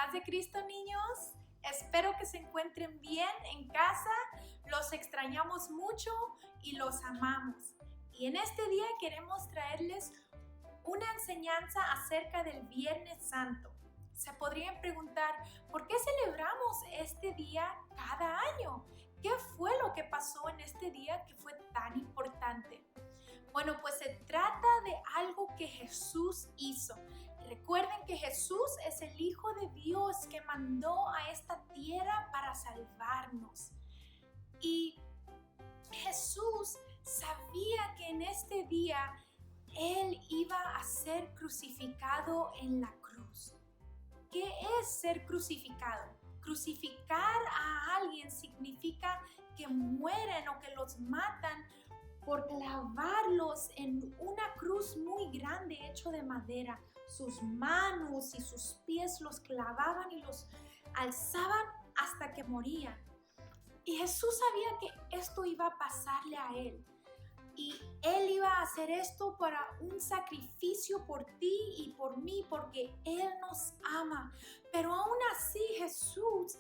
Paz de Cristo, niños. Espero que se encuentren bien en casa. Los extrañamos mucho y los amamos. Y en este día queremos traerles una enseñanza acerca del Viernes Santo. Se podrían preguntar, ¿por qué celebramos este día cada año? ¿Qué fue lo que pasó en este día que fue tan importante? Bueno, pues se trata de algo que Jesús hizo. Recuerden que Jesús es el Hijo de Dios que mandó a esta tierra para salvarnos. Y Jesús sabía que en este día Él iba a ser crucificado en la cruz. ¿Qué es ser crucificado? Crucificar a alguien significa que mueren o que los matan por clavarlos en una cruz muy grande hecho de madera. Sus manos y sus pies los clavaban y los alzaban hasta que morían. Y Jesús sabía que esto iba a pasarle a Él. Y Él iba a hacer esto para un sacrificio por ti y por mí, porque Él nos ama. Pero aún así Jesús,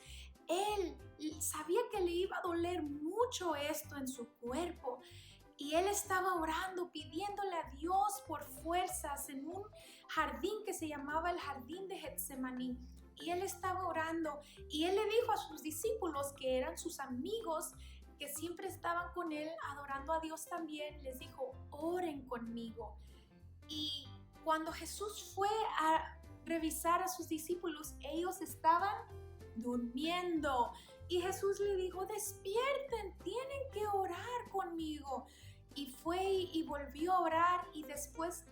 Él sabía que le iba a doler mucho esto en su cuerpo. Y Él estaba orando, pidiéndole a Dios por fuerzas en un jardín que se llamaba el Jardín de Getsemaní. Y Él estaba orando y Él le dijo a sus discípulos, que eran sus amigos, que siempre estaban con Él adorando a Dios también, les dijo, oren conmigo. Y cuando Jesús fue a revisar a sus discípulos, ellos estaban durmiendo. Y Jesús le dijo, despierten, tienen que orar conmigo. Y fue y volvió a orar y después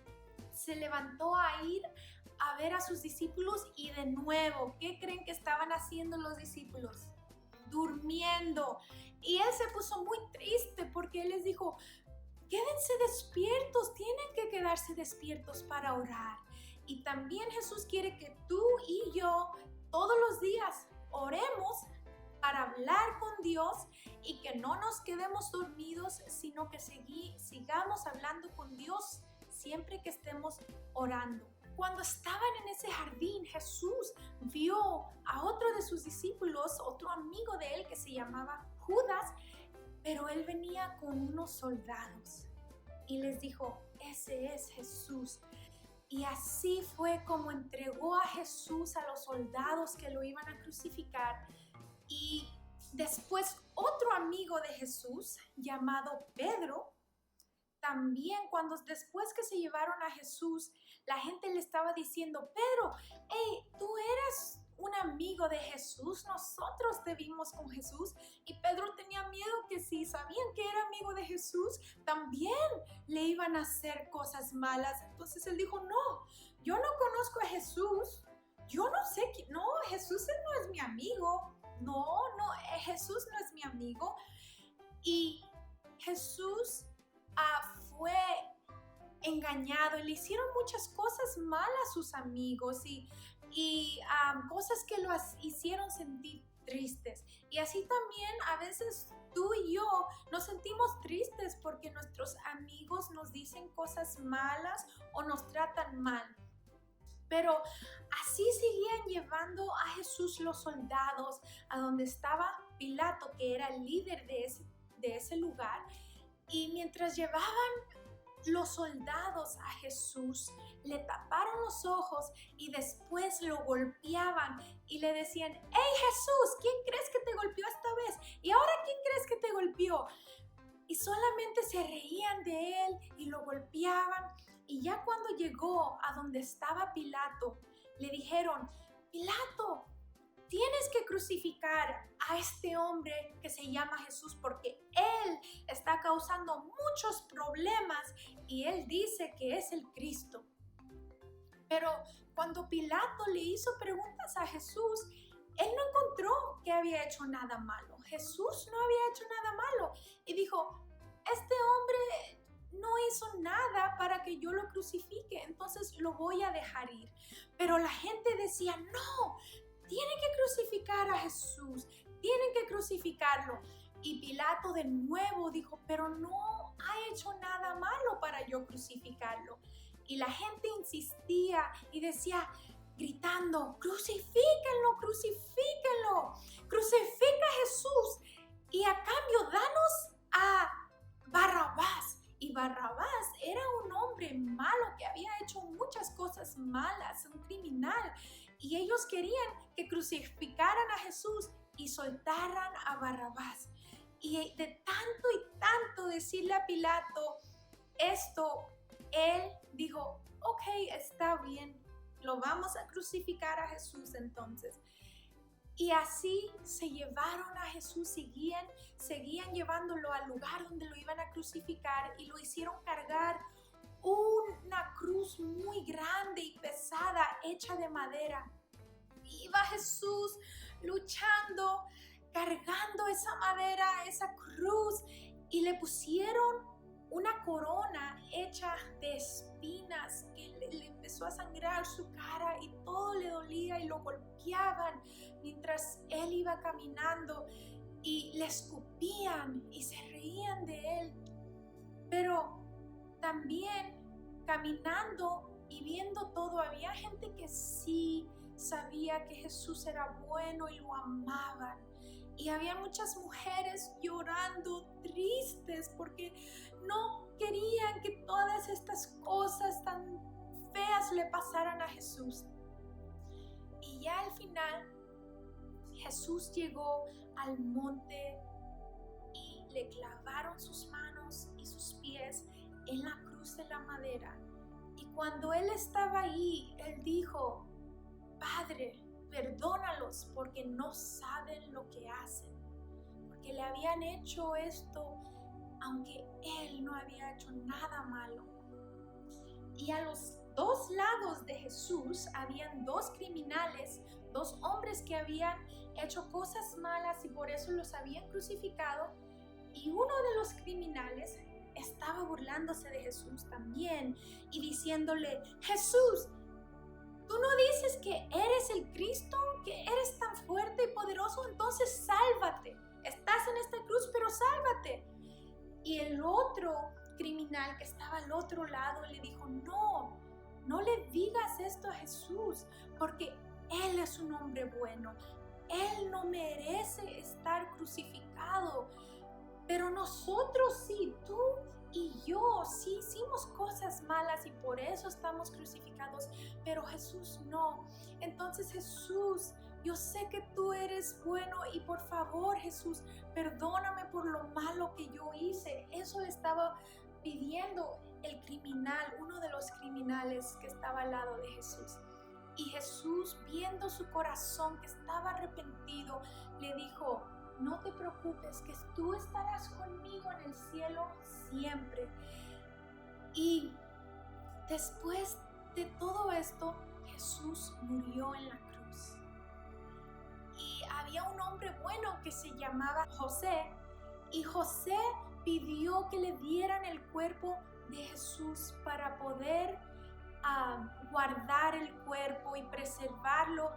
se levantó a ir a ver a sus discípulos y de nuevo, ¿qué creen que estaban haciendo los discípulos? Durmiendo. Y Él se puso muy triste porque Él les dijo, quédense despiertos, tienen que quedarse despiertos para orar. Y también Jesús quiere que tú y yo todos los días oremos para hablar con Dios y que no nos quedemos dormidos, sino que sigamos hablando con Dios siempre que estemos orando. Cuando estaban en ese jardín, Jesús vio a otro de sus discípulos, otro amigo de él que se llamaba Judas, pero él venía con unos soldados y les dijo, ese es Jesús. Y así fue como entregó a Jesús a los soldados que lo iban a crucificar. Y después otro amigo de Jesús llamado Pedro, también después que se llevaron a Jesús, la gente le estaba diciendo, Pedro, hey, tú eras un amigo de Jesús, nosotros te vimos con Jesús. Y Pedro tenía miedo que si sabían que era amigo de Jesús, también le iban a hacer cosas malas. Entonces él dijo, no, yo no conozco a Jesús, yo no sé quién, no, Jesús no es mi amigo, Jesús no es mi amigo. Y Jesús fue engañado y le hicieron muchas cosas malas a sus amigos y cosas que los hicieron sentir tristes. Y así también a veces tú y yo nos sentimos tristes porque nuestros amigos nos dicen cosas malas o nos tratan mal. Pero así seguían llevando a Jesús los soldados a donde estaba Pilato, que era el líder de ese lugar. Y mientras llevaban los soldados a Jesús, le taparon los ojos y después lo golpeaban y le decían, hey Jesús, ¿quién crees que te golpeó esta vez? ¿Y ahora quién crees que te golpeó? Y solamente se reían de él y lo golpeaban. Y ya cuando llegó a donde estaba Pilato, le dijeron, Pilato, tienes que crucificar a este hombre que se llama Jesús porque él está causando muchos problemas y él dice que es el Cristo. Pero cuando Pilato le hizo preguntas a Jesús, él no encontró que había hecho nada malo. Jesús no había hecho nada malo. Y dijo, este hombre no hizo nada para que yo lo crucifique, entonces lo voy a dejar ir. Pero la gente decía, no, tienen que crucificar a Jesús, tienen que crucificarlo. Y Pilato de nuevo dijo, pero no ha hecho nada malo para yo crucificarlo. Y la gente insistía y decía, gritando, crucifíquenlo, crucifíquenlo, crucifica a Jesús y a cambio danos a Barrabás. Y Barrabás era un hombre malo que había hecho muchas cosas malas, un criminal. Y ellos querían que crucificaran a Jesús y soltaran a Barrabás. Y de tanto y tanto decirle a Pilato esto, él dijo, ok, está bien, lo vamos a crucificar a Jesús entonces. Y así se llevaron a Jesús, seguían llevándolo al lugar donde lo iban a crucificar y lo hicieron cargar una cruz muy grande y pesada hecha de madera. Iba Jesús luchando, cargando esa madera, esa cruz, y le pusieron una corona hecha de espinas que le empezó a sangrar su cara y todo le dolía y lo golpeaban mientras él iba caminando y le escupían y se reían de él. Pero también caminando y viendo todo, había gente que sí sabía que Jesús era bueno y lo amaban. Y había muchas mujeres llorando, tristes, porque no querían que todas estas cosas tan feas le pasaran a Jesús. Y ya al final, Jesús llegó al monte y le clavaron sus manos y sus pies en la cruz de la madera. Y cuando él estaba ahí, él dijo, Padre, perdónalos porque no saben lo que hacen, porque le habían hecho esto aunque él no había hecho nada malo. Y a los dos lados de Jesús habían dos criminales, dos hombres que habían hecho cosas malas y por eso los habían crucificado, y uno de los criminales estaba burlándose de Jesús también y diciéndole, Jesús, ¿tú no dices que eres el Cristo, que eres tan fuerte y poderoso? Entonces sálvate. Estás en esta cruz, pero sálvate. Y el otro criminal que estaba al otro lado le dijo, no le digas esto a Jesús, porque Él es un hombre bueno. Él no merece estar crucificado. Pero nosotros sí, tú y yo sí hicimos cosas malas y por eso estamos crucificados, pero Jesús no. Entonces Jesús, yo sé que tú eres bueno y por favor Jesús, perdóname por lo malo que yo hice. Eso le estaba pidiendo el criminal, uno de los criminales que estaba al lado de Jesús. Y Jesús, viendo su corazón que estaba arrepentido, le dijo, no te preocupes, que tú estarás conmigo en el cielo siempre. Y después de todo esto, Jesús murió en la cruz. Y había un hombre bueno que se llamaba José, y José pidió que le dieran el cuerpo de Jesús para poder guardar el cuerpo y preservarlo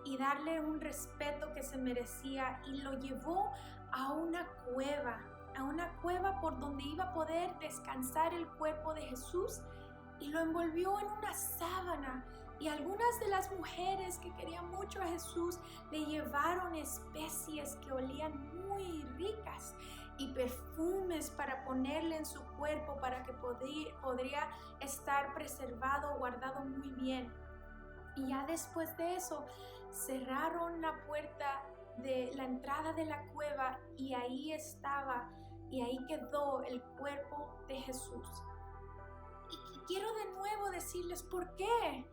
y darle un respeto que se merecía, y lo llevó a una cueva por donde iba a poder descansar el cuerpo de Jesús, y lo envolvió en una sábana. Y algunas de las mujeres que querían mucho a Jesús le llevaron especies que olían muy ricas y perfumes para ponerle en su cuerpo para que podría estar preservado, guardado muy bien. Y ya después de eso cerraron la puerta de la entrada de la cueva, y ahí estaba y ahí quedó el cuerpo de Jesús. Y quiero de nuevo decirles por qué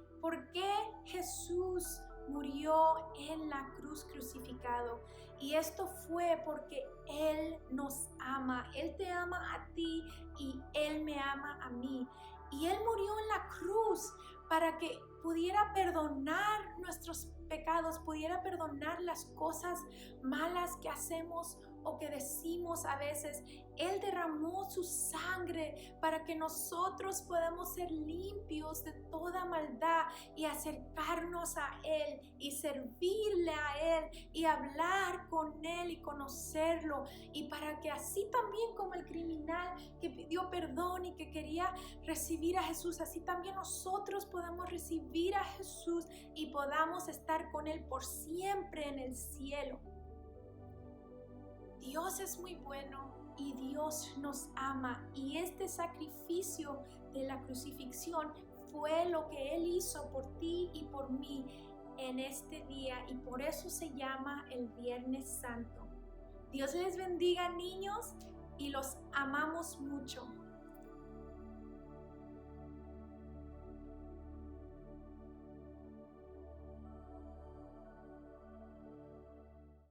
Jesús murió en la cruz crucificado. Y esto fue porque Él nos ama. Él te ama a ti y Él me ama a mí. Y Él murió en la cruz para que pudiera perdonar nuestros pecados, pudiera perdonar las cosas malas que hacemos o que decimos a veces, Él derramó su sangre para que nosotros podamos ser limpios de toda maldad y acercarnos a Él y servirle a Él y hablar con Él y conocerlo, y para que así también como el criminal que pidió perdón y que quería recibir a Jesús, así también nosotros podamos recibir a Jesús y podamos estar con Él por siempre en el cielo. Dios es muy bueno y Dios nos ama, y este sacrificio de la crucifixión fue lo que Él hizo por ti y por mí en este día, y por eso se llama el Viernes Santo. Dios les bendiga, niños, y los amamos mucho.